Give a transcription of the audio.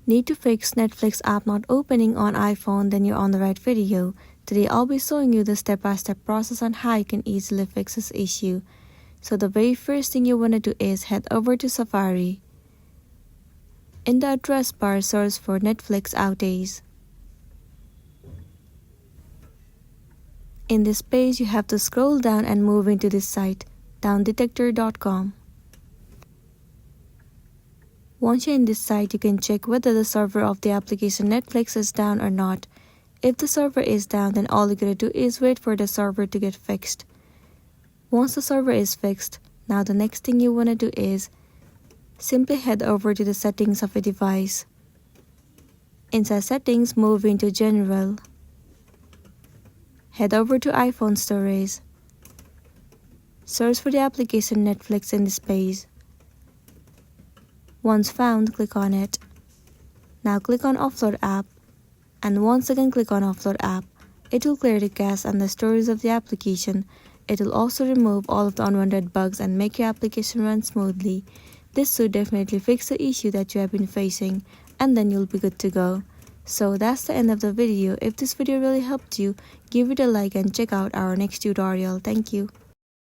Need to fix Netflix app not opening on iPhone? Then you're on the right video. Today I'll be showing you the step-by-step process on how you can easily fix this issue. So the very first thing you want to do is head over to Safari. In the address bar, search for Netflix outage. In this page, you have to scroll down and move into this site, downdetector.com. Once you're in this site, you can check whether the server of the application Netflix is down or not. If the server is down, then all you gotta do is wait for the server to get fixed. Once the server is fixed, now the next thing you wanna do is simply head over to the settings of a device. Inside settings, move into general. Head over to iPhone storage. Search for the application Netflix in this page. Once found, click on it. Now click on Offload app, and once again click on Offload app. It will clear the cache and the storage of the application. It will also remove all of the unwanted bugs and make your application run smoothly. This should definitely fix the issue that you have been facing, and then you'll be good to go. So that's the end of the video. If this video really helped you, give it a like and check out our next tutorial. Thank you.